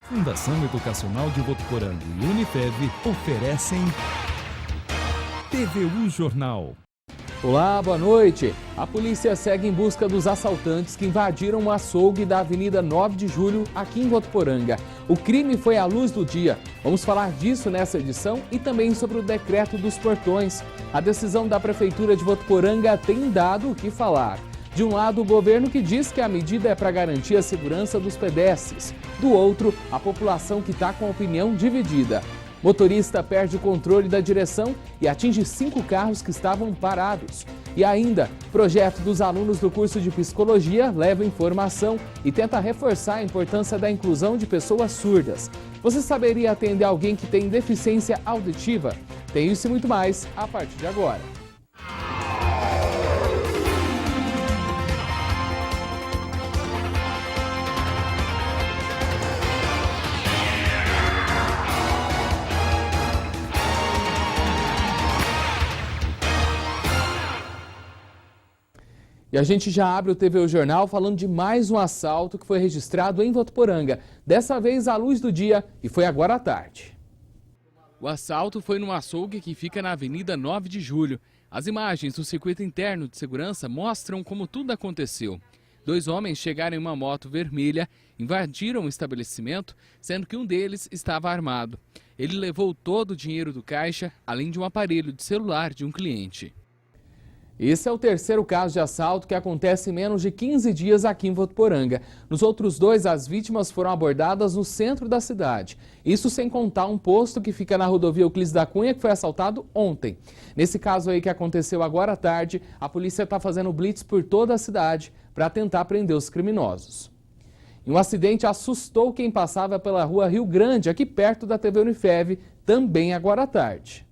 Fundação Educacional de Votuporanga e Unifev oferecem TVU Jornal. Olá, boa noite. A polícia segue em busca dos assaltantes que invadiram o açougue da Avenida 9 de Julho, aqui em Votuporanga. O crime foi à luz do dia. Vamos falar disso nessa edição e também sobre o decreto dos portões. A decisão da Prefeitura de Votuporanga tem dado o que falar. De um lado, o governo que diz que a medida é para garantir a segurança dos pedestres. Do outro, a população que está com a opinião dividida. Motorista perde o controle da direção e atinge 5 carros que estavam parados. E ainda, projeto dos alunos do curso de psicologia leva informação e tenta reforçar a importância da inclusão de pessoas surdas. Você saberia atender alguém que tem deficiência auditiva? Tem isso e muito mais a partir de agora. E a gente já abre o TVU Jornal falando de mais um assalto que foi registrado em Votuporanga. Dessa vez à luz do dia e foi agora à tarde. O assalto foi no açougue que fica na Avenida 9 de Julho. As imagens do circuito interno de segurança mostram como tudo aconteceu. 2 homens chegaram em uma moto vermelha, invadiram o estabelecimento, sendo que um deles estava armado. Ele levou todo o dinheiro do caixa, além de um aparelho de celular de um cliente. Esse é o terceiro caso de assalto que acontece em menos de 15 dias aqui em Votuporanga. Nos outros 2, as vítimas foram abordadas no centro da cidade. Isso sem contar um posto que fica na rodovia Euclides da Cunha, que foi assaltado ontem. Nesse caso aí que aconteceu agora à tarde, a polícia está fazendo blitz por toda a cidade para tentar prender os criminosos. E um acidente assustou quem passava pela rua Rio Grande, aqui perto da TV Unifev, também agora à tarde.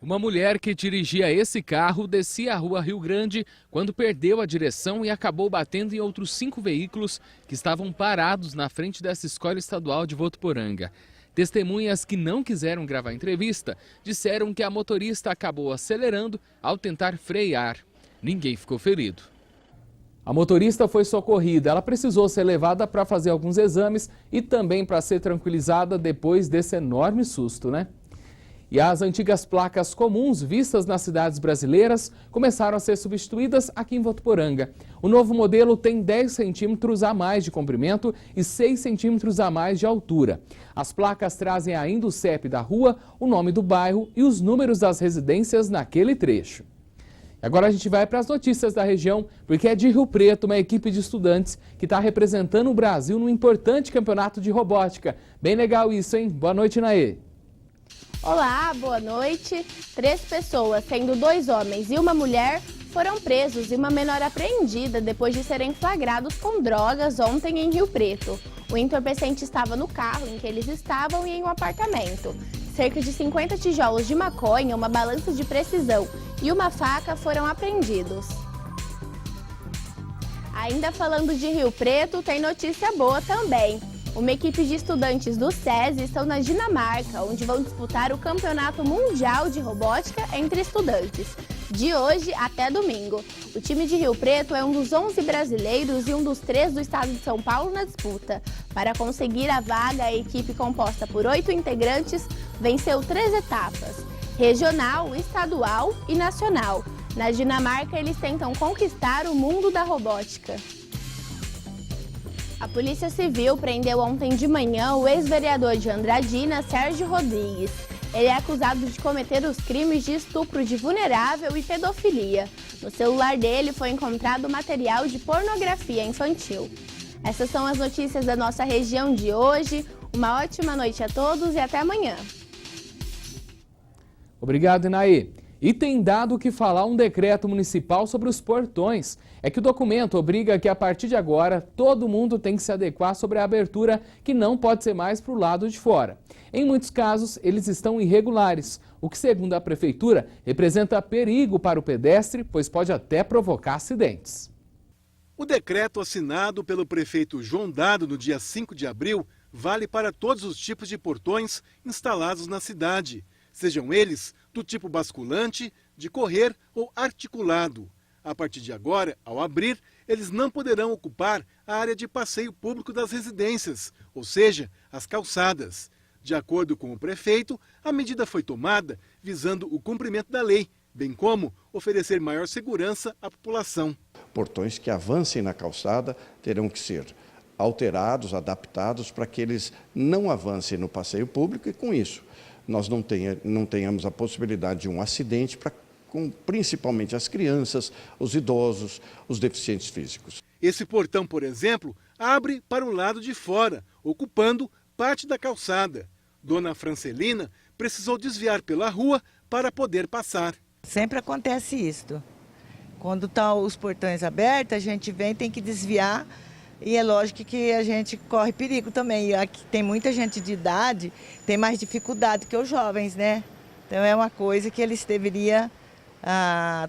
Uma mulher que dirigia esse carro descia a rua Rio Grande quando perdeu a direção e acabou batendo em outros 5 veículos que estavam parados na frente dessa escola estadual de Votuporanga. Testemunhas que não quiseram gravar a entrevista disseram que a motorista acabou acelerando ao tentar frear. Ninguém ficou ferido. A motorista foi socorrida. Ela precisou ser levada para fazer alguns exames e também para ser tranquilizada depois desse enorme susto, né? E as antigas placas comuns vistas nas cidades brasileiras começaram a ser substituídas aqui em Votuporanga. O novo modelo tem 10 centímetros a mais de comprimento e 6 centímetros a mais de altura. As placas trazem ainda o CEP da rua, o nome do bairro e os números das residências naquele trecho. Agora a gente vai para as notícias da região, porque é de Rio Preto uma equipe de estudantes que está representando o Brasil num importante campeonato de robótica. Bem legal isso, hein? Boa noite, Naê. Olá, boa noite. 3 pessoas, sendo 2 homens e uma mulher, foram presos e uma menor apreendida depois de serem flagrados com drogas ontem em Rio Preto. O entorpecente estava no carro em que eles estavam e em um apartamento. Cerca de 50 tijolos de maconha, uma balança de precisão e uma faca foram apreendidos. Ainda falando de Rio Preto, tem notícia boa também. Uma equipe de estudantes do SESI estão na Dinamarca, onde vão disputar o Campeonato Mundial de Robótica entre estudantes, de hoje até domingo. O time de Rio Preto é um dos 11 brasileiros e um dos 3 do estado de São Paulo na disputa. Para conseguir a vaga, a equipe composta por 8 integrantes venceu 3 etapas: regional, estadual e nacional. Na Dinamarca, eles tentam conquistar o mundo da robótica. A Polícia Civil prendeu ontem de manhã o ex-vereador de Andradina, Sérgio Rodrigues. Ele é acusado de cometer os crimes de estupro de vulnerável e pedofilia. No celular dele foi encontrado material de pornografia infantil. Essas são as notícias da nossa região de hoje. Uma ótima noite a todos e até amanhã. Obrigado, Inaí. E tem dado o que falar um decreto municipal sobre os portões. É que o documento obriga que a partir de agora todo mundo tem que se adequar sobre a abertura, que não pode ser mais para o lado de fora. Em muitos casos, eles estão irregulares, o que, segundo a prefeitura, representa perigo para o pedestre, pois pode até provocar acidentes. O decreto assinado pelo prefeito João Dado no dia 5 de abril vale para todos os tipos de portões instalados na cidade, sejam eles do tipo basculante, de correr ou articulado. A partir de agora, ao abrir, eles não poderão ocupar a área de passeio público das residências, ou seja, as calçadas. De acordo com o prefeito, a medida foi tomada visando o cumprimento da lei, bem como oferecer maior segurança à população. Portões que avancem na calçada terão que ser alterados, adaptados para que eles não avancem no passeio público e, com isso, nós não tenhamos a possibilidade de um acidente com principalmente as crianças, os idosos, os deficientes físicos. Esse portão, por exemplo, abre para o lado de fora, ocupando parte da calçada. Dona Francelina precisou desviar pela rua para poder passar. Sempre acontece isso. Quando estão os portões abertos, a gente vem, tem que desviar e é lógico que a gente corre perigo também. E aqui tem muita gente de idade, tem mais dificuldade que os jovens, né? Então é uma coisa que eles deveriam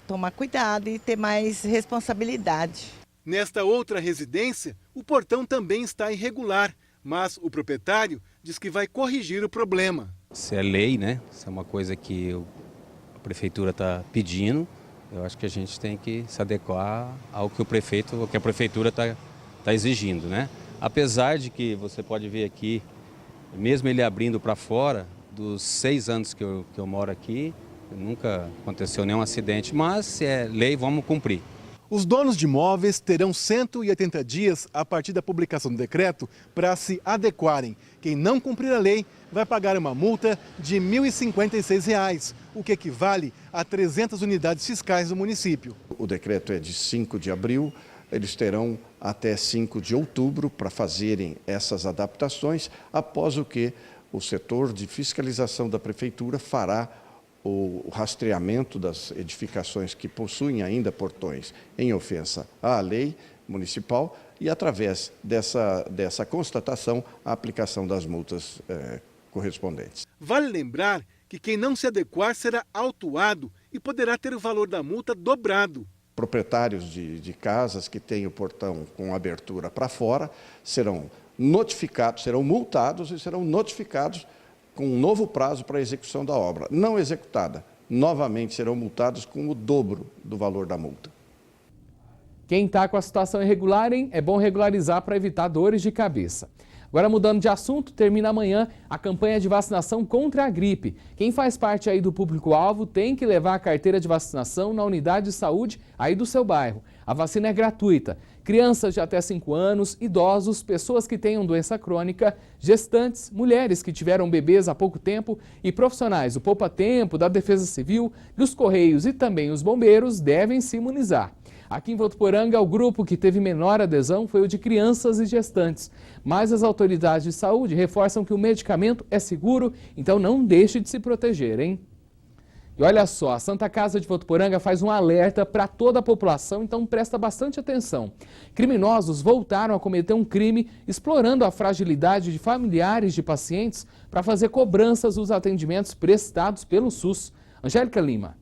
tomar cuidado e ter mais responsabilidade. Nesta outra residência, o portão também está irregular, mas o proprietário diz que vai corrigir o problema. Isso é lei, né? Isso é uma coisa que a prefeitura está pedindo. Eu acho que a gente tem que se adequar ao que a prefeitura está exigindo, né? Apesar de que você pode ver aqui, mesmo ele abrindo para fora, dos 6 anos que eu moro aqui, nunca aconteceu nenhum acidente, mas se é lei, vamos cumprir. Os donos de imóveis terão 180 dias a partir da publicação do decreto para se adequarem. Quem não cumprir a lei vai pagar uma multa de R$ 1.056, o que equivale a 300 unidades fiscais do município. O decreto é de 5 de abril, eles terão até 5 de outubro para fazerem essas adaptações, após o que o setor de fiscalização da prefeitura fará o rastreamento das edificações que possuem ainda portões em ofensa à lei municipal e, através dessa constatação, a aplicação das multas correspondentes. Vale lembrar que quem não se adequar será autuado e poderá ter o valor da multa dobrado. Proprietários de casas que têm o portão com abertura para fora serão notificados, serão multados e serão notificados com um novo prazo para a execução da obra. Não executada, novamente serão multados com o dobro do valor da multa. Quem está com a situação irregular, hein? É bom regularizar para evitar dores de cabeça. Agora, mudando de assunto, termina amanhã a campanha de vacinação contra a gripe. Quem faz parte aí do público-alvo tem que levar a carteira de vacinação na unidade de saúde aí do seu bairro. A vacina é gratuita. Crianças de até 5 anos, idosos, pessoas que tenham doença crônica, gestantes, mulheres que tiveram bebês há pouco tempo e profissionais do Poupa Tempo, da Defesa Civil, dos Correios e também os bombeiros devem se imunizar. Aqui em Votuporanga, o grupo que teve menor adesão foi o de crianças e gestantes. Mas as autoridades de saúde reforçam que o medicamento é seguro, então não deixe de se proteger, hein? E olha só, a Santa Casa de Votuporanga faz um alerta para toda a população, então presta bastante atenção. Criminosos voltaram a cometer um crime explorando a fragilidade de familiares de pacientes para fazer cobranças dos atendimentos prestados pelo SUS. Angélica Lima.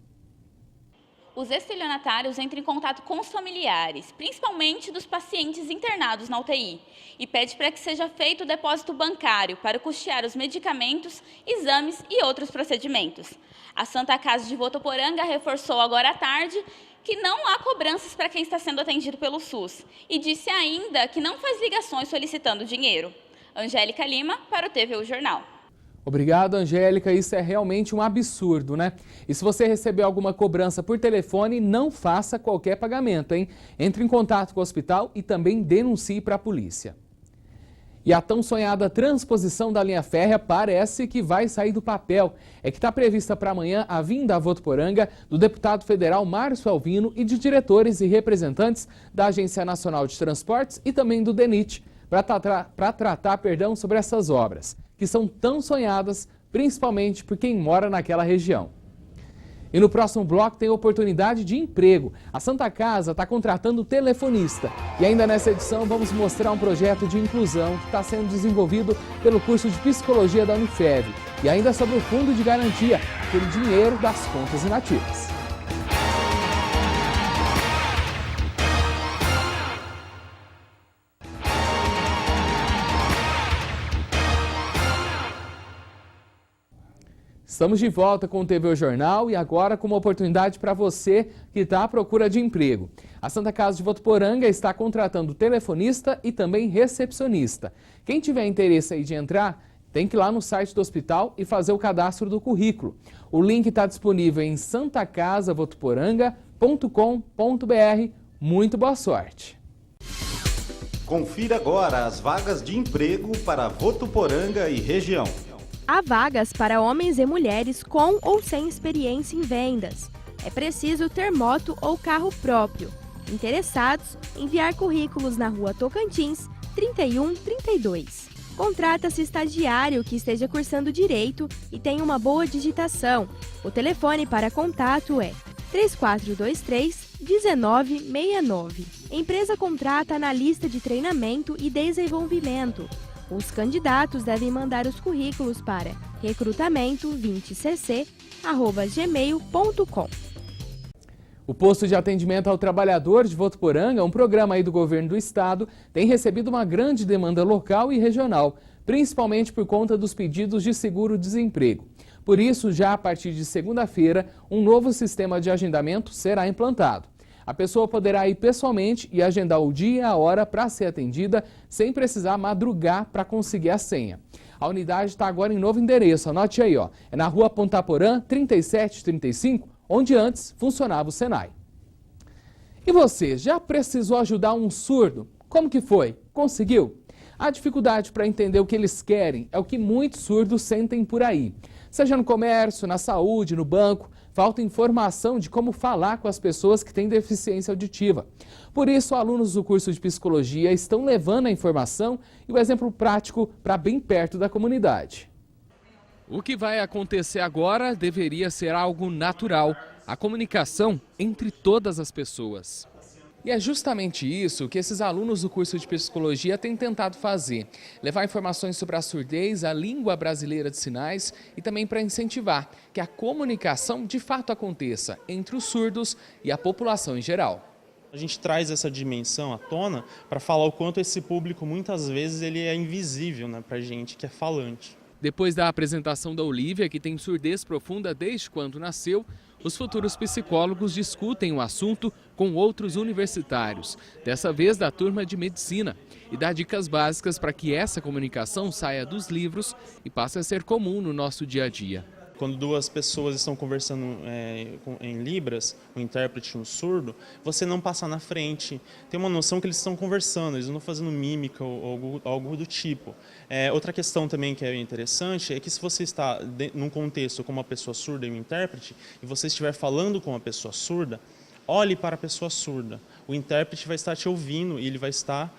Os estelionatários entram em contato com os familiares, principalmente dos pacientes internados na UTI, e pede para que seja feito o depósito bancário para custear os medicamentos, exames e outros procedimentos. A Santa Casa de Votuporanga reforçou agora à tarde que não há cobranças para quem está sendo atendido pelo SUS e disse ainda que não faz ligações solicitando dinheiro. Angélica Lima, para o TVU Jornal. Obrigado, Angélica. Isso é realmente um absurdo, né? E se você receber alguma cobrança por telefone, não faça qualquer pagamento, hein? Entre em contato com o hospital e também denuncie para a polícia. E a tão sonhada transposição da linha férrea parece que vai sair do papel. É que está prevista para amanhã a vinda a Votuporanga do deputado federal Márcio Alvino e de diretores e representantes da Agência Nacional de Transportes e também do DENIT para tratar sobre essas obras, que são tão sonhadas, principalmente por quem mora naquela região. E no próximo bloco tem oportunidade de emprego. A Santa Casa está contratando telefonista. E ainda nessa edição vamos mostrar um projeto de inclusão que está sendo desenvolvido pelo curso de Psicologia da Unifev. E ainda sobre o Fundo de Garantia, aquele dinheiro das contas inativas. Estamos de volta com o TV Jornal e agora com uma oportunidade para você que está à procura de emprego. A Santa Casa de Votuporanga está contratando telefonista e também recepcionista. Quem tiver interesse aí de entrar, tem que ir lá no site do hospital e fazer o cadastro do currículo. O link está disponível em santacasavotuporanga.com.br. Muito boa sorte! Confira agora as vagas de emprego para Votuporanga e região. Há vagas para homens e mulheres com ou sem experiência em vendas. É preciso ter moto ou carro próprio. Interessados, enviar currículos na Rua Tocantins, 3132. Contrata-se estagiário que esteja cursando Direito e tenha uma boa digitação. O telefone para contato é 3423-1969. Empresa contrata analista de treinamento e desenvolvimento. Os candidatos devem mandar os currículos para recrutamento20cc@gmail.com. O posto de atendimento ao trabalhador de Votuporanga, um programa aí do governo do estado, tem recebido uma grande demanda local e regional, principalmente por conta dos pedidos de seguro-desemprego. Por isso, já a partir de segunda-feira, um novo sistema de agendamento será implantado. A pessoa poderá ir pessoalmente e agendar o dia e a hora para ser atendida sem precisar madrugar para conseguir a senha. A unidade está agora em novo endereço, anote aí, ó. É na Rua Ponta Porã, 3735, onde antes funcionava o Senai. E você, já precisou ajudar um surdo? Como que foi? Conseguiu? A dificuldade para entender o que eles querem é o que muitos surdos sentem por aí. Seja no comércio, na saúde, no banco, falta informação de como falar com as pessoas que têm deficiência auditiva. Por isso, alunos do curso de psicologia estão levando a informação e o exemplo prático para bem perto da comunidade. O que vai acontecer agora deveria ser algo natural, a comunicação entre todas as pessoas. E é justamente isso que esses alunos do curso de psicologia têm tentado fazer. Levar informações sobre a surdez, a língua brasileira de sinais e também para incentivar que a comunicação de fato aconteça entre os surdos e a população em geral. A gente traz essa dimensão à tona para falar o quanto esse público muitas vezes ele é invisível, né, para a gente que é falante. Depois da apresentação da Olívia, que tem surdez profunda desde quando nasceu, os futuros psicólogos discutem o assunto com outros universitários, dessa vez da turma de medicina, e dá dicas básicas para que essa comunicação saia dos livros e passe a ser comum no nosso dia a dia. Quando duas pessoas estão conversando em Libras, um intérprete e um surdo, você não passa na frente. Tem uma noção que eles estão conversando, eles não estão fazendo mímica ou algo do tipo. Outra questão também que é interessante é que se você está num contexto com uma pessoa surda e um intérprete, e você estiver falando com uma pessoa surda, olhe para a pessoa surda. O intérprete vai estar te ouvindo e ele vai estar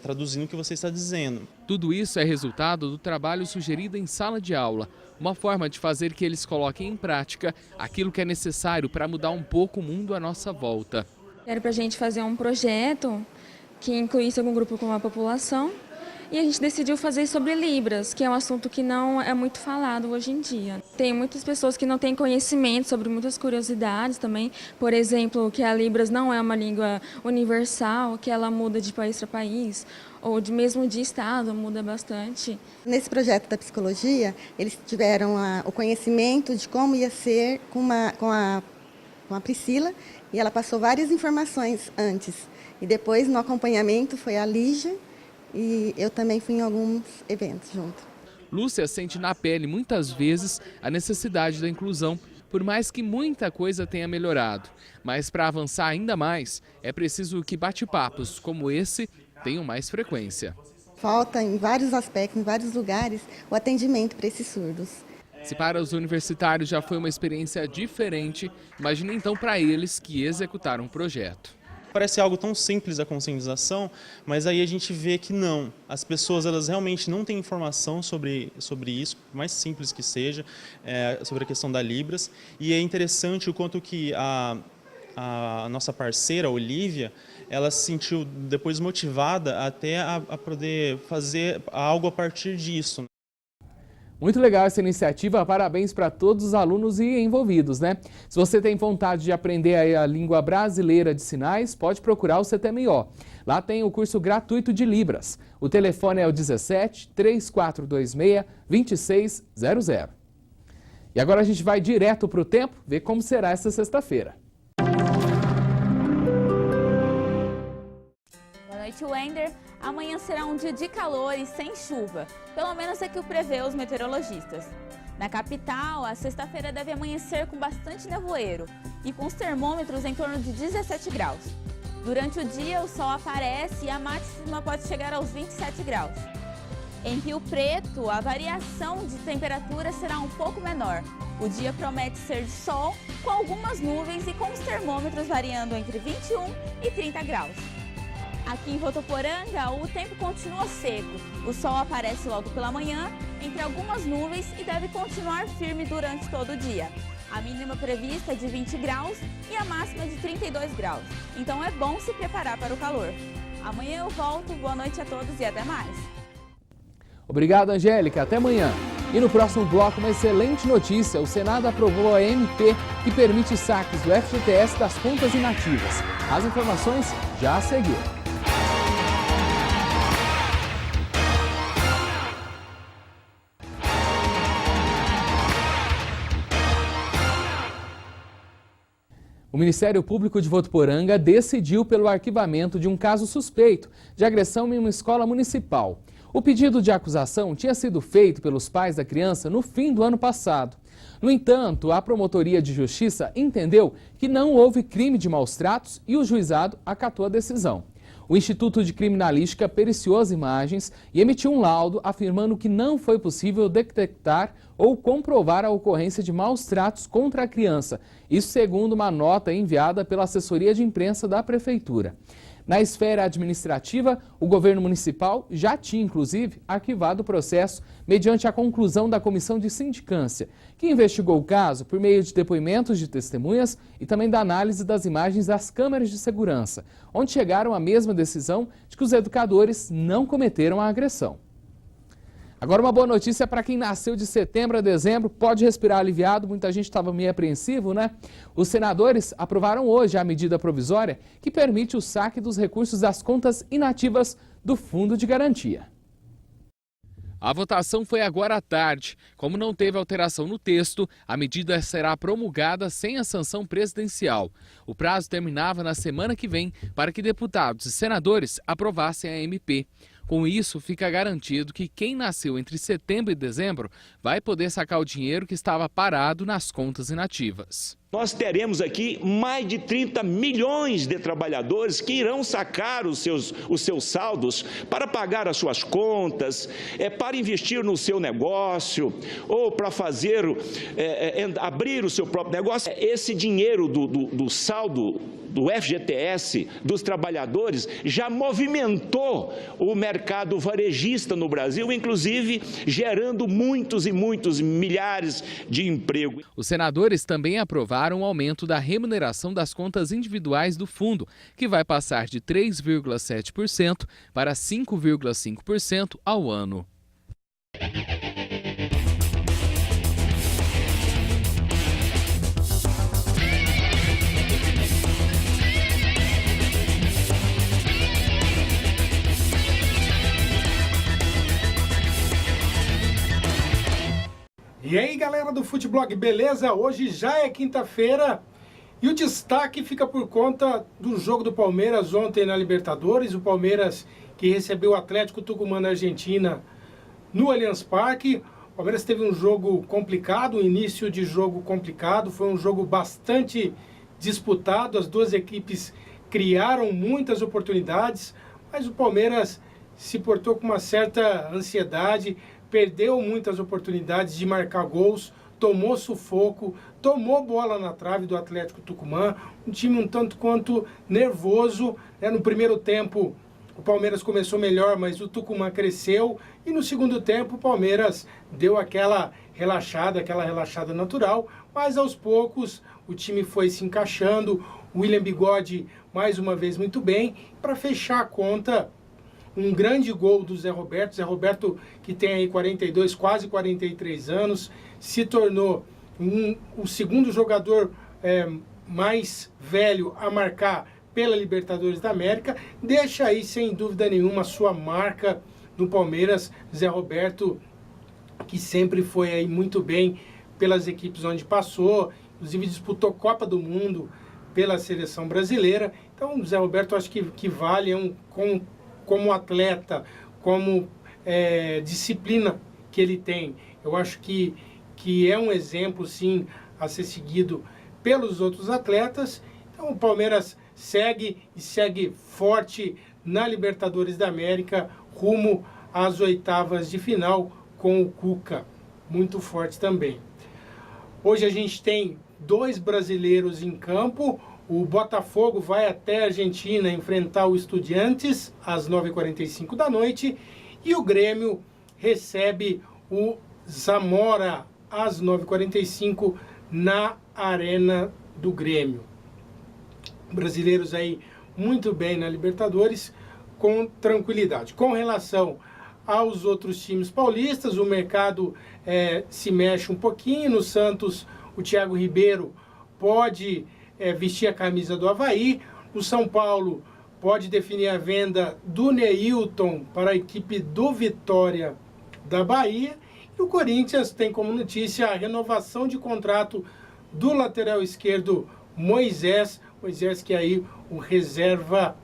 traduzindo o que você está dizendo. Tudo isso é resultado do trabalho sugerido em sala de aula. Uma forma de fazer que eles coloquem em prática aquilo que é necessário para mudar um pouco o mundo à nossa volta. Era para a gente fazer um projeto que incluísse algum grupo com a população e a gente decidiu fazer sobre Libras, que é um assunto que não é muito falado hoje em dia. Tem muitas pessoas que não têm conhecimento sobre muitas curiosidades também, por exemplo, que a Libras não é uma língua universal, que ela muda de país para país, ou mesmo de estado, muda bastante. Nesse projeto da psicologia, eles tiveram o conhecimento de como ia ser com a Priscila, e ela passou várias informações antes. E depois, no acompanhamento, foi a Lígia, e eu também fui em alguns eventos junto. Lúcia sente na pele muitas vezes a necessidade da inclusão, por mais que muita coisa tenha melhorado. Mas para avançar ainda mais, é preciso que bate-papos como esse tenham mais frequência. Falta em vários aspectos, em vários lugares, o atendimento para esses surdos. Se para os universitários já foi uma experiência diferente, imagine então para eles que executaram o projeto. Parece algo tão simples a conscientização, mas aí a gente vê que não. As pessoas elas realmente não têm informação sobre isso, por mais simples que seja, sobre a questão da Libras. E é interessante o quanto que a nossa parceira, Olívia, ela se sentiu depois motivada até a poder fazer algo a partir disso. Muito legal essa iniciativa, parabéns para todos os alunos e envolvidos, né? Se você tem vontade de aprender a língua brasileira de sinais, pode procurar o CTMO. Lá tem o curso gratuito de Libras. O telefone é o 17 3426 2600. E agora a gente vai direto para o tempo, ver como será essa sexta-feira. Boa noite, Wender. Amanhã será um dia de calor e sem chuva, pelo menos é que o prevê os meteorologistas. Na capital, a sexta-feira deve amanhecer com bastante nevoeiro e com os termômetros em torno de 17 graus. Durante o dia, o sol aparece e a máxima pode chegar aos 27 graus. Em Rio Preto, a variação de temperatura será um pouco menor. O dia promete ser de sol, com algumas nuvens e com os termômetros variando entre 21 e 30 graus. Aqui em Votuporanga, o tempo continua seco. O sol aparece logo pela manhã, entre algumas nuvens e deve continuar firme durante todo o dia. A mínima prevista é de 20 graus e a máxima de 32 graus. Então é bom se preparar para o calor. Amanhã eu volto. Boa noite a todos e até mais. Obrigado, Angélica. Até amanhã. E no próximo bloco, uma excelente notícia. O Senado aprovou a MP que permite saques do FGTS das contas inativas. As informações já a seguir. O Ministério Público de Votuporanga decidiu pelo arquivamento de um caso suspeito de agressão em uma escola municipal. O pedido de acusação tinha sido feito pelos pais da criança no fim do ano passado. No entanto, a Promotoria de Justiça entendeu que não houve crime de maus-tratos e o juizado acatou a decisão. O Instituto de Criminalística periciou as imagens e emitiu um laudo afirmando que não foi possível detectar ou comprovar a ocorrência de maus-tratos contra a criança. Isso segundo uma nota enviada pela assessoria de imprensa da Prefeitura. Na esfera administrativa, o governo municipal já tinha, inclusive, arquivado o processo mediante a conclusão da comissão de sindicância, que investigou o caso por meio de depoimentos de testemunhas e também da análise das imagens das câmeras de segurança, onde chegaram à mesma decisão de que os educadores não cometeram a agressão. Agora uma boa notícia para quem nasceu de setembro a dezembro, pode respirar aliviado, muita gente estava meio apreensivo, né? Os senadores aprovaram hoje a medida provisória que permite o saque dos recursos das contas inativas do Fundo de Garantia. A votação foi agora à tarde. Como não teve alteração no texto, a medida será promulgada sem a sanção presidencial. O prazo terminava na semana que vem para que deputados e senadores aprovassem a MP. Com isso, fica garantido que quem nasceu entre setembro e dezembro vai poder sacar o dinheiro que estava parado nas contas inativas. Nós teremos aqui mais de 30 milhões de trabalhadores que irão sacar os seus saldos para pagar as suas contas, para investir no seu negócio ou para fazer, abrir o seu próprio negócio. Esse dinheiro do saldo do FGTS dos trabalhadores já movimentou o mercado varejista no Brasil, inclusive gerando muitos e muitos milhares de empregos. Os senadores também aprovaram o aumento da remuneração das contas individuais do fundo, que vai passar de 3,7% para 5,5% ao ano. E aí, galera do Futeblog, beleza? Hoje já é quinta-feira e o destaque fica por conta do jogo do Palmeiras ontem na Libertadores. O Palmeiras que recebeu o Atlético Tucumã na Argentina no Allianz Parque. O Palmeiras teve um jogo complicado, um início de jogo complicado. Foi um jogo bastante disputado, as duas equipes criaram muitas oportunidades, mas o Palmeiras se portou com uma certa ansiedade, perdeu muitas oportunidades de marcar gols, tomou sufoco, tomou bola na trave do Atlético Tucumã, um time um tanto quanto nervoso, né? No primeiro tempo o Palmeiras começou melhor, mas o Tucumã cresceu, e no segundo tempo o Palmeiras deu aquela relaxada natural, mas aos poucos o time foi se encaixando, o William Bigode mais uma vez muito bem, para fechar a conta, um grande gol do Zé Roberto que tem aí 42, quase 43 anos, se tornou o segundo jogador mais velho a marcar pela Libertadores da América, deixa aí sem dúvida nenhuma a sua marca no Palmeiras. Zé Roberto, que sempre foi aí muito bem pelas equipes onde passou, inclusive disputou Copa do Mundo pela seleção brasileira. Então, o Zé Roberto, acho que vale como atleta, como disciplina que ele tem. Eu acho que é um exemplo, sim, a ser seguido pelos outros atletas. Então, o Palmeiras segue forte na Libertadores da América, rumo às oitavas de final com o Cuca, muito forte também. Hoje a gente tem 2 brasileiros em campo. O Botafogo vai até a Argentina enfrentar o Estudiantes às 9h45 da noite e o Grêmio recebe o Zamora às 9h45 na Arena do Grêmio. Brasileiros aí muito bem na Libertadores, com tranquilidade. Com relação aos outros times paulistas, o mercado se mexe um pouquinho. No Santos, o Thiago Ribeiro pode vestir a camisa do Avaí. O São Paulo pode definir a venda do Neilton para a equipe do Vitória da Bahia. E o Corinthians tem como notícia a renovação de contrato do lateral esquerdo Moisés, que é aí o reserva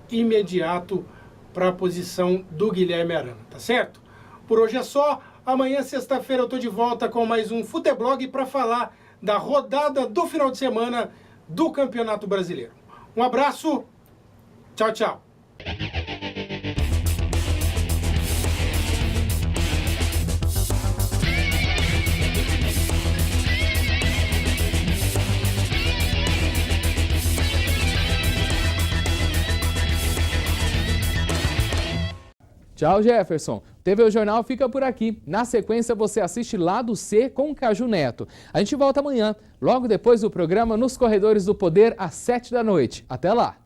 imediato para a posição do Guilherme Arana, tá certo? Por hoje é só. Amanhã, sexta-feira, eu tô de volta com mais um Futeblog para falar da rodada do final de semana do Campeonato Brasileiro. Um abraço, tchau, tchau. Tchau, Jefferson. TV O Jornal fica por aqui. Na sequência, você assiste Lado C com Caju Neto. A gente volta amanhã, logo depois do programa Nos Corredores do Poder, às 7 da noite. Até lá!